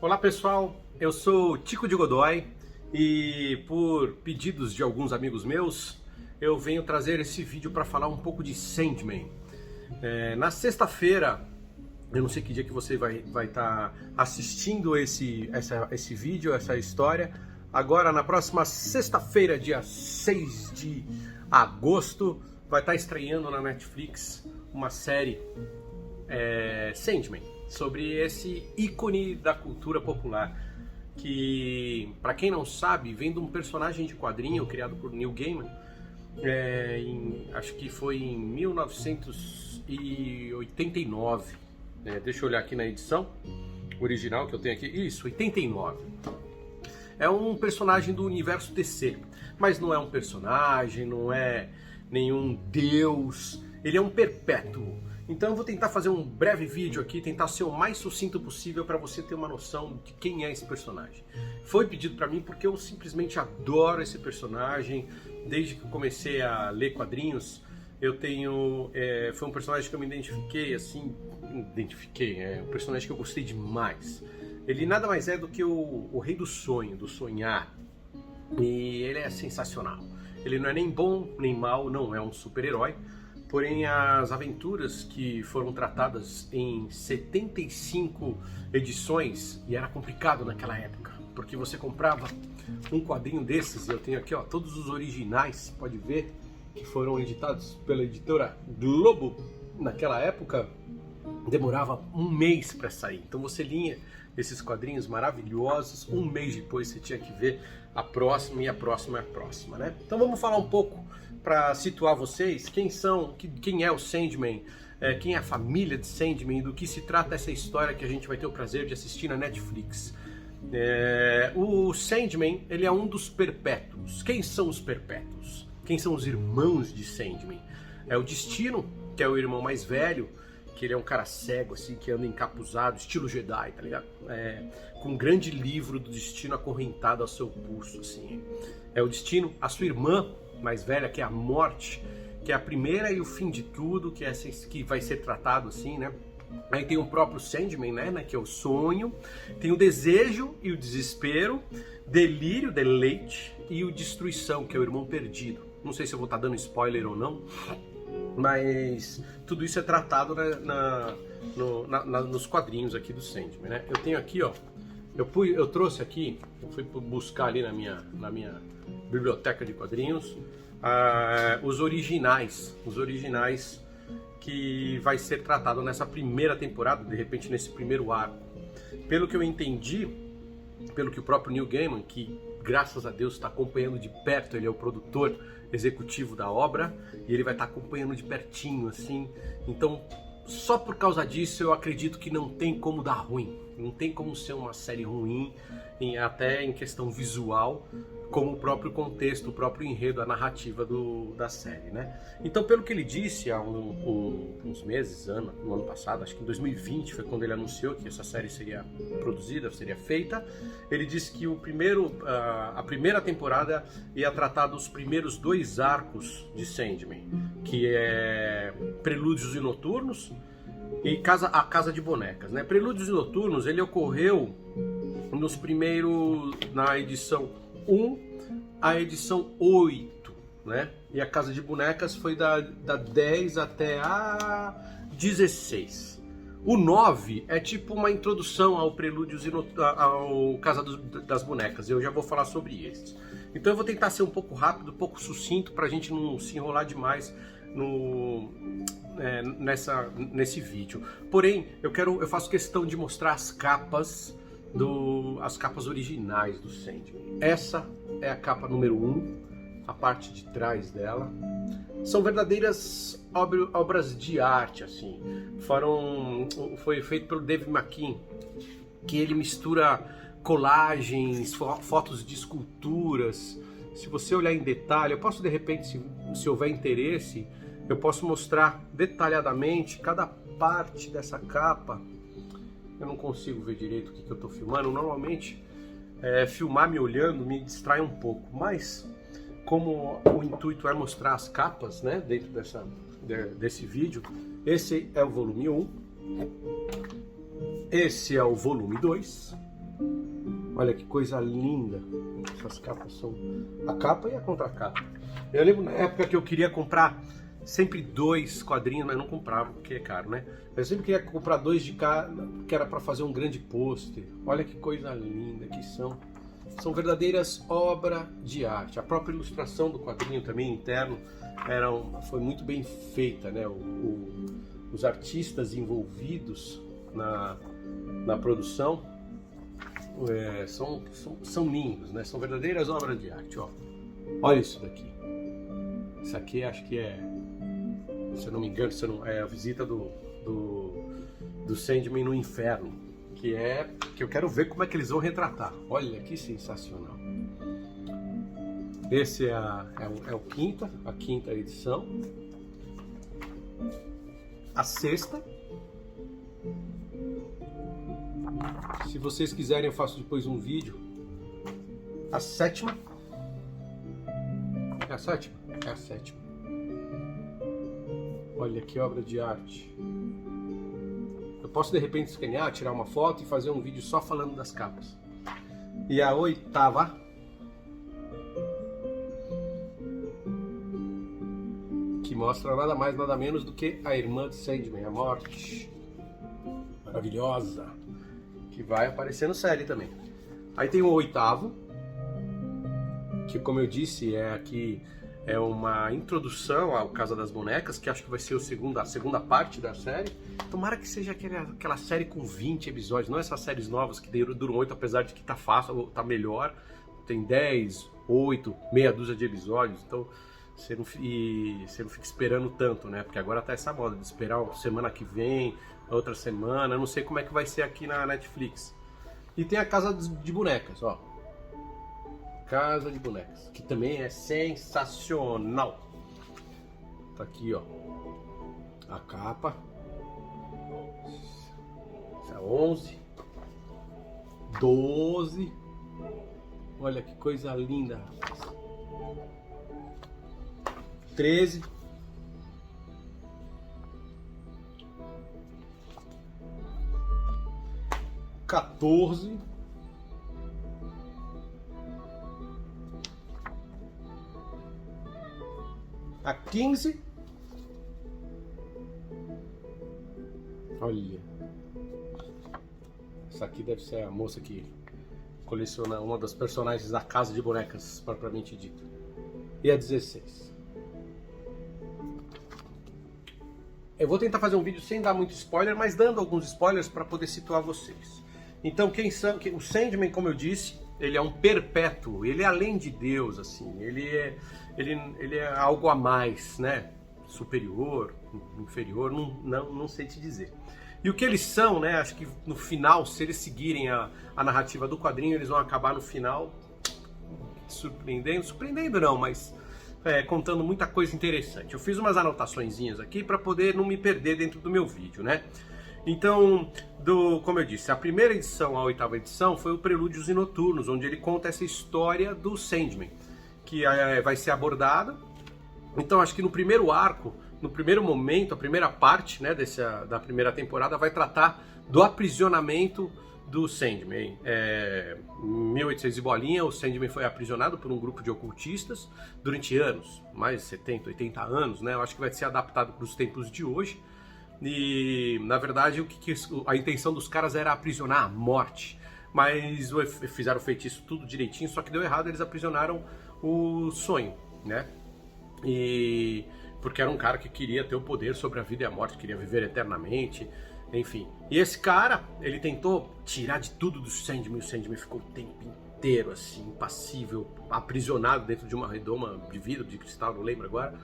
Olá pessoal, eu sou Tico de Godoy e por pedidos de alguns amigos meus eu venho trazer esse vídeo para falar um pouco de Sandman. Na sexta-feira, eu não sei que dia que você vai estar assistindo esse vídeo, essa história. Agora na próxima sexta-feira, dia 6 de agosto, vai estar estreando na Netflix uma série Sandman, sobre esse ícone da cultura popular, que, para quem não sabe, vem de um personagem de quadrinho criado por Neil Gaiman, acho que foi em 1989, deixa eu olhar aqui na edição original que eu tenho aqui, isso, 89. É um personagem do universo DC, mas não é um personagem, não é nenhum deus, ele é um perpétuo. Então eu vou tentar fazer um breve vídeo aqui, tentar ser o mais sucinto possível para você ter uma noção de quem é esse personagem. Foi pedido para mim porque eu simplesmente adoro esse personagem. Desde que eu comecei a ler quadrinhos, foi um personagem que eu me identifiquei, é um personagem que eu gostei demais. Ele nada mais é do que o rei do sonho, do sonhar. E ele é sensacional. Ele não é nem bom nem mal, não é um super-herói. Porém, as aventuras que foram tratadas em 75 edições, e era complicado naquela época, porque você comprava um quadrinho desses, e eu tenho aqui todos os originais, pode ver, que foram editados pela editora Globo naquela época, demorava um mês para sair. Então você lia esses quadrinhos maravilhosos, um mês depois você tinha que ver a próxima e a próxima e a próxima, né? Então vamos falar um pouco para situar vocês quem é o Sandman, quem é a família de Sandman, do que se trata essa história que a gente vai ter o prazer de assistir na Netflix. O Sandman, ele é um dos perpétuos. Quem são os perpétuos? Quem são os irmãos de Sandman? É o Destino, que é o irmão mais velho, que ele é um cara cego, assim, que anda encapuzado, estilo Jedi, tá ligado? Com um grande livro do Destino acorrentado ao seu pulso, assim. É o Destino, a sua irmã mais velha, que é a Morte, que é a primeira e o fim de tudo, que vai ser tratado assim, né? Aí tem o próprio Sandman, né, que é o sonho, tem o desejo e o desespero, delírio, deleite e o destruição, que é o irmão perdido. Não sei se eu vou estar dando spoiler ou não, mas tudo isso é tratado nos quadrinhos aqui do Sandman, né? Eu tenho aqui, eu trouxe aqui, eu fui buscar ali na minha biblioteca de quadrinhos, os originais que vai ser tratado nessa primeira temporada, de repente nesse primeiro arco. Pelo que eu entendi, pelo que o próprio Neil Gaiman, que graças a Deus está acompanhando de perto, ele é o produtor executivo da obra, e ele vai estar acompanhando de pertinho, assim. Então, só por causa disso, eu acredito que não tem como dar ruim. Não tem como ser uma série ruim, até em questão visual, como o próprio contexto, o próprio enredo, a narrativa da série, né? Então, pelo que ele disse há uns meses, no ano passado, acho que em 2020 foi quando ele anunciou que essa série seria produzida, seria feita. Ele disse que a primeira temporada ia tratar dos primeiros 2 arcos de Sandman, que é Prelúdios e Noturnos e a Casa de Bonecas, né? Prelúdios e Noturnos, ele ocorreu na edição 1 à edição 8, né? E a Casa de Bonecas foi da 10 até a 16. O 9 é tipo uma introdução ao Prelúdios e ao Casa das Bonecas. Eu já vou falar sobre esses. Então eu vou tentar ser um pouco rápido, um pouco sucinto, para a gente não se enrolar demais nesse vídeo. Porém, eu faço questão de mostrar as capas originais do Sandman. Essa é a capa número 1, a parte de trás dela. São verdadeiras obras de arte, assim. Foi feito pelo Dave McKean, que ele mistura colagens, fotos de esculturas. Se você olhar em detalhe, eu posso de repente, se houver interesse, eu posso mostrar detalhadamente cada parte dessa capa. Eu não consigo ver direito o que eu estou filmando. Normalmente, filmar me olhando me distrai um pouco, mas como o intuito é mostrar as capas, né, dentro desse vídeo, esse é o volume 1, esse é o volume 2 Olha que coisa linda. Essas capas são a capa e a contracapa. Eu lembro na época que eu queria comprar sempre 2 quadrinhos, mas não comprava, porque é caro, né? Eu sempre queria comprar 2 de cada, que era para fazer um grande pôster. Olha que coisa linda que são. São verdadeiras obras de arte. A própria ilustração do quadrinho também interno foi muito bem feita, né? Os artistas envolvidos na produção são lindos, né? São verdadeiras obras de arte. Ó. Olha isso daqui. Isso aqui acho que se eu não me engano, é a visita do Sandman no inferno, que eu quero ver como é que eles vão retratar. Olha que sensacional. Esse é a quinta edição. A sexta. Se vocês quiserem, eu faço depois um vídeo. A sétima. É a sétima? É a sétima. Olha que obra de arte. Eu posso de repente escanear, tirar uma foto e fazer um vídeo só falando das capas. E a oitava. Que mostra nada mais, nada menos do que a irmã de Sandman, a Morte. Maravilhosa. Que vai aparecer no série também. Aí tem o oitavo. Que, como eu disse, é uma introdução ao Casa das Bonecas, que acho que vai ser a segunda parte da série. Tomara que seja aquela série com 20 episódios, não essas séries novas que duram 8, apesar de que tá fácil, tá melhor. Tem 10, 8, meia dúzia de episódios, então você não fica esperando tanto, né? Porque agora tá essa moda de esperar semana que vem, outra semana, eu não sei como é que vai ser aqui na Netflix. E tem a Casa de Bonecas, ó. Casa de Bonecas, que também é sensacional. Tá aqui, ó, a capa. Essa é 11, 12. Olha que coisa linda, rapaz. 13. 14. A 15. Olha. Essa aqui deve ser a moça que coleciona uma das personagens da Casa de Bonecas, propriamente dita. E a 16. Eu vou tentar fazer um vídeo sem dar muito spoiler, mas dando alguns spoilers para poder situar vocês. Então, o Sandman, como eu disse, ele é um perpétuo, ele é além de Deus, assim, ele é algo a mais, né? Superior, inferior, não sei te dizer. E o que eles são, né? Acho que no final, se eles seguirem a narrativa do quadrinho, eles vão acabar no final surpreendendo não, mas contando muita coisa interessante. Eu fiz umas anotaçõezinhas aqui para poder não me perder dentro do meu vídeo, né? Então, como eu disse, a primeira edição, a 8ª edição, foi o Prelúdios e Noturnos, onde ele conta essa história do Sandman, que vai ser abordada. Então, acho que no primeiro arco, no primeiro momento, a primeira parte, né, da primeira temporada vai tratar do aprisionamento do Sandman. Em 1800 e bolinha, o Sandman foi aprisionado por um grupo de ocultistas durante anos, mais de 70, 80 anos, né? Eu acho que vai ser adaptado para os tempos de hoje. E, na verdade, a intenção dos caras era aprisionar a Morte. Mas fizeram o feitiço tudo direitinho, só que deu errado, eles aprisionaram o Sonho, né? Porque era um cara que queria ter o poder sobre a vida e a morte, queria viver eternamente, enfim. E esse cara, ele tentou tirar de tudo do Sandman, e o Sandman ficou o tempo inteiro assim, impassível, aprisionado dentro de uma redoma de vidro, de cristal, não lembro agora,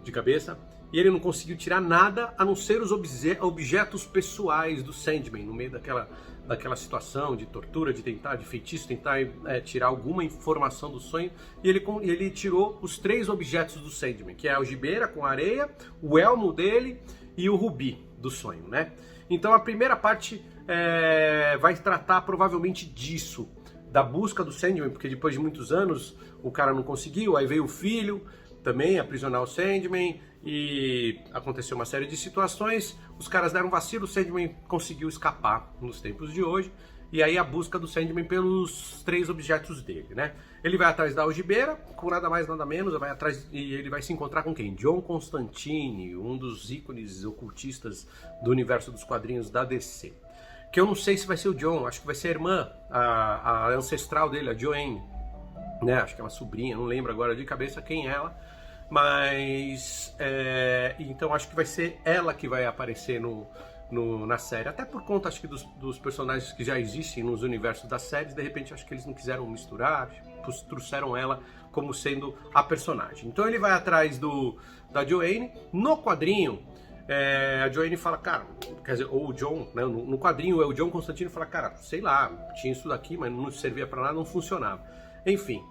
de cabeça. E ele não conseguiu tirar nada a não ser os objetos pessoais do Sandman, no meio daquela situação de tortura, de feitiço, tentar tirar alguma informação do sonho. E ele tirou os 3 objetos do Sandman, que é a algibeira com areia, o elmo dele e o rubi do sonho, né? Então a primeira parte vai tratar provavelmente disso, da busca do Sandman, porque depois de muitos anos o cara não conseguiu, aí veio o filho também aprisionar o Sandman e aconteceu uma série de situações, os caras deram vacilo, o Sandman conseguiu escapar nos tempos de hoje e aí a busca do Sandman pelos 3 objetos dele, né? Ele vai atrás da algibeira, com nada mais nada menos, vai atrás e ele vai se encontrar com quem? John Constantine, um dos ícones ocultistas do universo dos quadrinhos da DC. Que eu não sei se vai ser o John, acho que vai ser a irmã, a ancestral dele, a Joanne, né? Acho que é uma sobrinha, não lembro agora de cabeça quem é ela, mas então acho que vai ser ela que vai aparecer na série, até por conta acho que dos personagens que já existem nos universos das séries. De repente acho que eles não quiseram misturar, trouxeram ela como sendo a personagem. Então ele vai atrás da Joanne. No quadrinho, a Joanne fala, cara, quer dizer, ou o John, né, no quadrinho o John Constantine fala, cara, sei lá, tinha isso daqui, mas não servia pra nada, não funcionava. Enfim,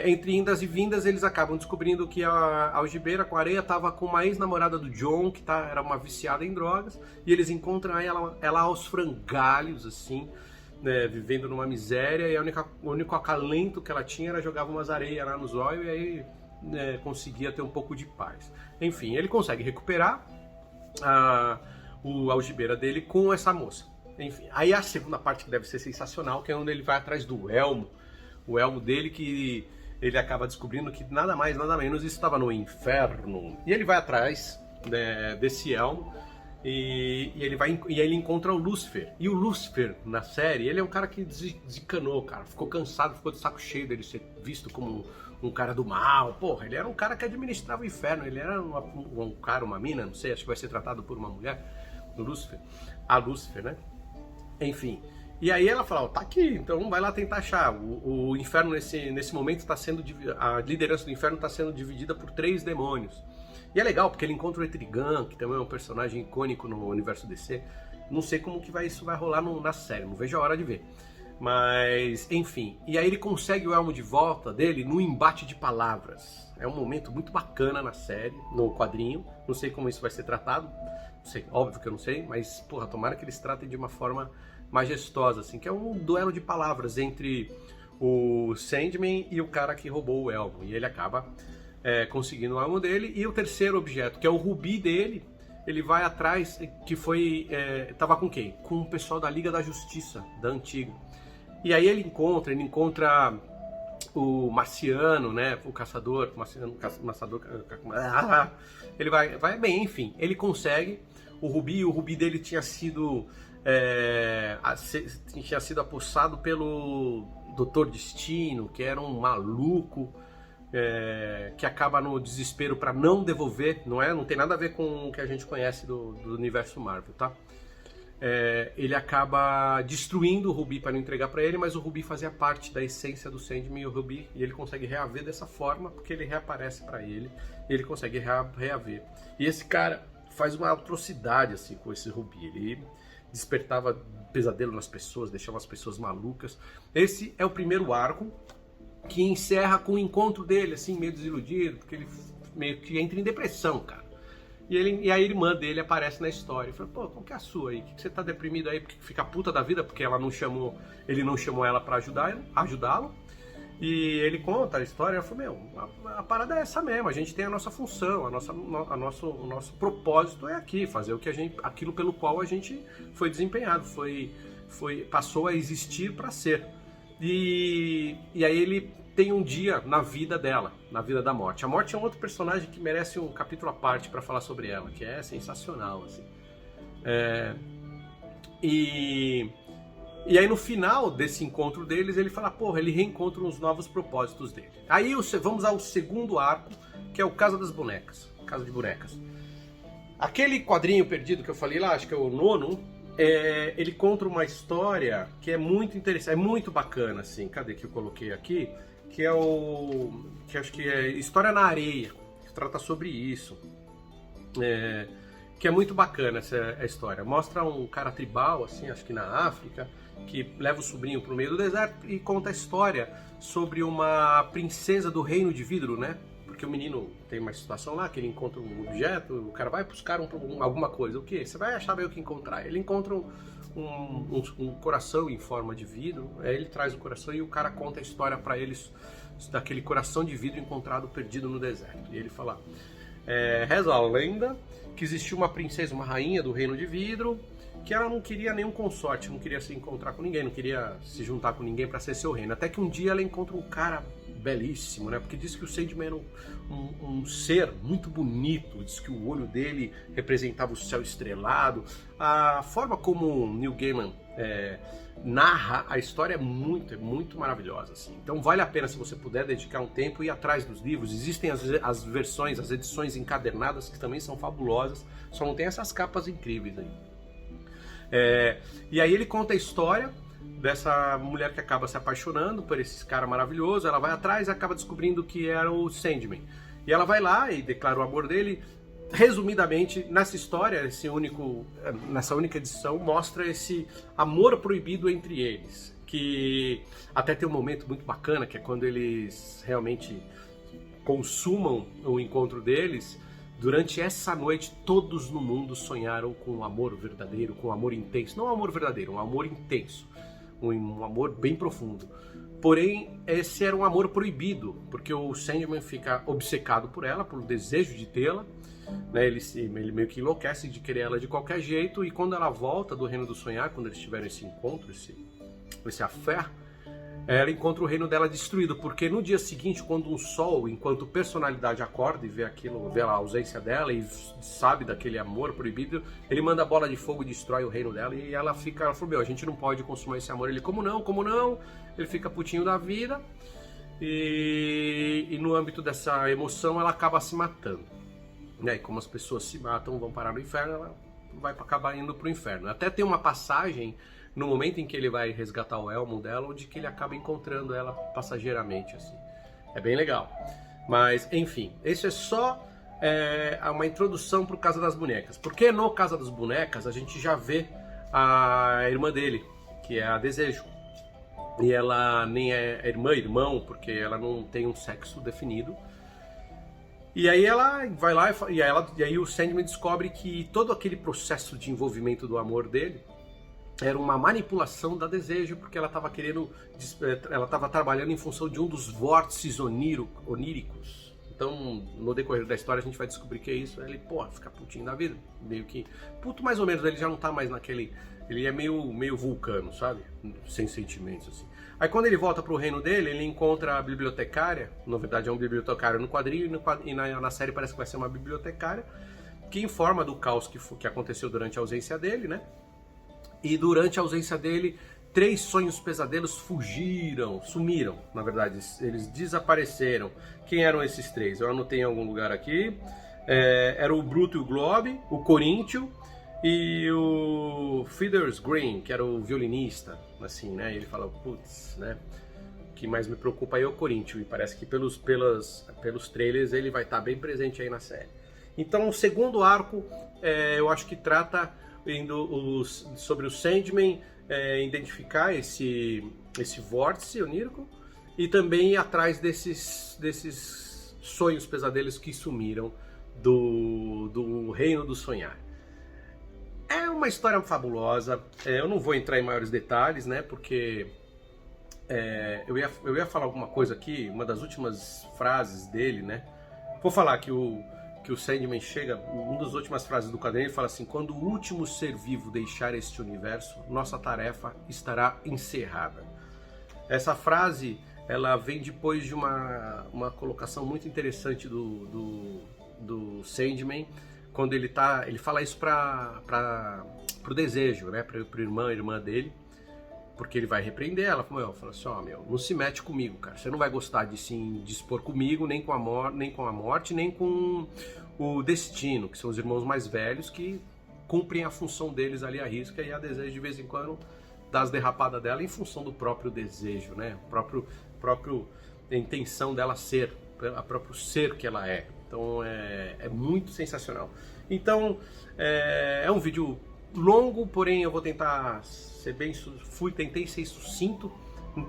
entre indas e vindas, eles acabam descobrindo que a algibeira com a areia estava com uma ex-namorada do John, que era uma viciada em drogas, e eles encontram ela aos frangalhos, assim, né, vivendo numa miséria, e o único acalento que ela tinha era jogava umas areias lá nos olhos, e aí conseguia ter um pouco de paz. Enfim, ele consegue recuperar a algibeira dele com essa moça. Enfim, aí a segunda parte que deve ser sensacional, que é onde ele vai atrás do elmo. O elmo dele, que ele acaba descobrindo que nada mais, nada menos estava no inferno. E ele vai atrás desse elmo e aí ele encontra o Lúcifer. E o Lúcifer, na série, ele é um cara que desencanou, cara. Ficou cansado, ficou de saco cheio dele ser visto como um cara do mal. Porra, ele era um cara que administrava o inferno. Ele era um cara, uma mina, não sei, acho que vai ser tratado por uma mulher, o Lúcifer. A Lúcifer, né? Enfim. E aí ela fala, tá aqui, então vai lá tentar achar. O inferno nesse momento está sendo, a liderança do inferno está sendo dividida por 3 demônios. E é legal porque ele encontra o Etrigan, que também é um personagem icônico no universo DC. Não sei como que isso vai rolar na série, não vejo a hora de ver. Mas, enfim. E aí ele consegue o elmo de volta dele no embate de palavras. É um momento muito bacana na série, no quadrinho. Não sei como isso vai ser tratado. Não sei, óbvio que eu não sei, mas, porra, tomara que eles tratem de uma forma majestosa, assim, que é um duelo de palavras entre o Sandman e o cara que roubou o elmo. E ele acaba conseguindo o elmo dele. E o terceiro objeto, que é o rubi dele, ele vai atrás, que foi... tava com quem? Com o pessoal da Liga da Justiça, da antiga. E aí ele encontra o Marciano, né? O caçador, ele vai bem, enfim. Ele consegue o rubi dele tinha sido apossado pelo Dr. Destino, que era um maluco que acaba no desespero para não devolver, não tem nada a ver com o que a gente conhece do universo Marvel, tá? Ele acaba destruindo o rubi para não entregar para ele, mas o rubi fazia parte da essência do Sandman e ele consegue reaver dessa forma, porque ele reaparece para ele e ele consegue reaver. E esse cara faz uma atrocidade assim com esse rubi, ele despertava pesadelo nas pessoas, deixava as pessoas malucas. Esse é o primeiro arco, que encerra com o encontro dele, assim, meio desiludido, porque ele meio que entra em depressão, cara. E a irmã dele aparece na história. Eu falei, pô, qual que é a sua aí? Que você tá deprimido aí? Porque fica puta da vida, porque ele não chamou ela pra ajudá-lo. E ele conta a história. Eu falei, meu, a parada é essa mesmo. A gente tem a nossa função, o nosso propósito é aqui, fazer aquilo pelo qual a gente foi desempenhado, passou a existir para ser. E aí ele tem um dia na vida dela, na vida da Morte. A Morte é um outro personagem que merece um capítulo à parte para falar sobre ela, que é sensacional, assim. E aí no final desse encontro deles, ele fala, porra, ele reencontra os novos propósitos dele. Aí vamos ao segundo arco, que é o Casa das Bonecas, Casa de Bonecas. Aquele quadrinho perdido que eu falei lá, acho que é o 9º, ele conta uma história que é muito interessante, é muito bacana, assim. Cadê que eu coloquei aqui? Que acho que é História na Areia, que trata sobre isso. Que é muito bacana essa história. Mostra um cara tribal, assim, acho que na África, que leva o sobrinho pro meio do deserto e conta a história sobre uma princesa do Reino de Vidro, né? Porque o menino tem uma situação lá que ele encontra um objeto, o cara vai buscar alguma coisa. O quê? Você vai achar meio que encontrar. Ele encontra um coração em forma de vidro, aí ele traz o coração e o cara conta a história para eles daquele coração de vidro encontrado perdido no deserto. E ele fala, reza a lenda que existiu uma princesa, uma rainha do Reino de Vidro, que ela não queria nenhum consorte, não queria se encontrar com ninguém, não queria se juntar com ninguém para ser seu reino. Até que um dia ela encontra um cara belíssimo, né? Porque diz que o Sandman era um ser muito bonito, diz que o olho dele representava o céu estrelado. A forma como Neil Gaiman narra a história é muito maravilhosa, assim. Então vale a pena, se você puder, dedicar um tempo e ir atrás dos livros. Existem as versões, as edições encadernadas, que também são fabulosas, só não tem essas capas incríveis aí. E aí ele conta a história dessa mulher que acaba se apaixonando por esse cara maravilhoso. Ela vai atrás e acaba descobrindo que era o Sandman. E ela vai lá e declara o amor dele. Resumidamente, nessa história, nessa única edição, mostra esse amor proibido entre eles. Que até tem um momento muito bacana, que é quando eles realmente consumam o encontro deles. Durante essa noite, todos no mundo sonharam com um amor verdadeiro, com um amor intenso. Não um amor verdadeiro, um amor intenso. Um amor bem profundo. Porém, esse era um amor proibido, porque o Sandman fica obcecado por ela, por desejo de tê-la, né? Ele meio que enlouquece de querer ela de qualquer jeito, e quando ela volta do Reino do Sonhar, quando eles tiveram esse encontro, esse affair, ela encontra o reino dela destruído, porque no dia seguinte, quando um sol, enquanto personalidade, acorda e vê aquilo, vê a ausência dela e sabe daquele amor proibido, ele manda a bola de fogo e destrói o reino dela, e ela falou, meu, a gente não pode consumar esse amor. Ele, como não? Ele fica putinho da vida, e no âmbito dessa emoção ela acaba se matando, né? E como as pessoas se matam, vão parar no inferno, ela vai acabar indo pro inferno. Até tem uma passagem no momento em que ele vai resgatar o elmo dela, onde que ele acaba encontrando ela passageiramente, assim. É bem legal. Mas, enfim, isso é só uma introdução para o Casa das Bonecas. Porque no Casa das Bonecas a gente já vê a irmã dele, que é a Desejo. E ela nem é irmão, porque ela não tem um sexo definido. E aí ela vai lá e aí o Sandman descobre que todo aquele processo de envolvimento do amor dele era uma manipulação da Desejo, porque ela estava trabalhando em função de um dos vórtices oníricos. Então, no decorrer da história, a gente vai descobrir que é isso. Ele, fica putinho da vida. Meio que... Puto mais ou menos, ele já não tá mais naquele... Ele é meio vulcano, sabe? Sem sentimentos, assim. Aí quando ele volta pro reino dele, ele encontra a bibliotecária. Na verdade, é um bibliotecário no quadrinho, e na série parece que vai ser uma bibliotecária, que informa do caos que aconteceu durante a ausência dele, né? E durante a ausência dele, 3 sonhos pesadelos sumiram, na verdade, eles desapareceram. Quem eram esses 3? Eu anotei em algum lugar aqui. Era o Bruto e o Globe, o Coríntio e o Feathers Green, que era o violinista, assim, né? E ele fala, putz, né? O que mais me preocupa aí é o Coríntio, e parece que pelos trailers ele vai estar bem presente aí na série. Então, o segundo arco, eu acho que trata sobre o Sandman, identificar esse vórtice onírico e também ir atrás desses sonhos pesadelos que sumiram do Reino do Sonhar. É uma história fabulosa. Eu não vou entrar em maiores detalhes, né? Porque eu ia falar alguma coisa aqui, uma das últimas frases dele, né? Vou falar que o Sandman chega, uma das últimas frases do quadrinho, ele fala assim: quando o último ser vivo deixar este universo, nossa tarefa estará encerrada. Essa frase, ela vem depois de uma colocação muito interessante do Sandman, quando ele fala isso pro Desejo, né, pro irmã dele, porque ele vai repreender ela. Fala assim, não se mete comigo, cara. Você não vai gostar de se dispor comigo, nem com a morte, nem com o destino, que são os irmãos mais velhos que cumprem a função deles ali à risca, e a Desejo de vez em quando dá as derrapadas dela em função do próprio desejo, né? Próprio a intenção dela ser, a próprio ser que ela é. Então é muito sensacional. Então é um vídeo longo, porém eu vou tentar tentei ser sucinto.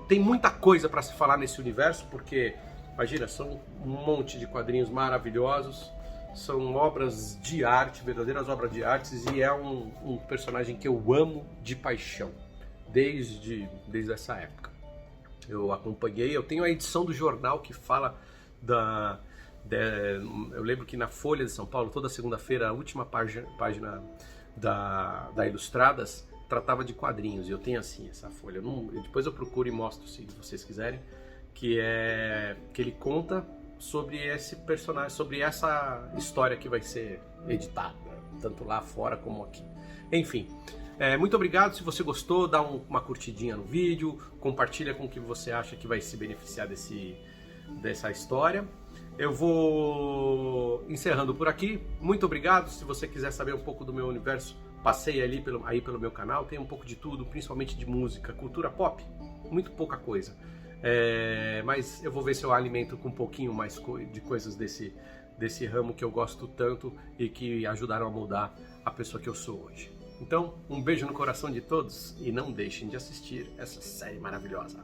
Tem muita coisa para se falar nesse universo, porque imagina, são um monte de quadrinhos maravilhosos, são obras de arte, verdadeiras obras de artes, e é um personagem que eu amo de paixão desde essa época. Eu acompanhei, eu tenho a edição do jornal que fala eu lembro que na Folha de São Paulo, toda segunda-feira, a última página da Ilustradas tratava de quadrinhos, e eu tenho assim essa folha. Depois eu procuro e mostro se vocês quiserem, que ele conta sobre esse personagem, sobre essa história que vai ser editada, tanto lá fora como aqui. Enfim, muito obrigado. Se você gostou, dá uma curtidinha no vídeo, compartilha com quem você acha que vai se beneficiar dessa história. Eu vou encerrando por aqui. Muito obrigado. Se você quiser saber um pouco do meu universo, passei aí pelo meu canal. Tem um pouco de tudo, principalmente de música, cultura pop, muito pouca coisa. Mas eu vou ver se eu alimento com um pouquinho mais de coisas desse ramo que eu gosto tanto e que ajudaram a moldar a pessoa que eu sou hoje. Então, um beijo no coração de todos e não deixem de assistir essa série maravilhosa.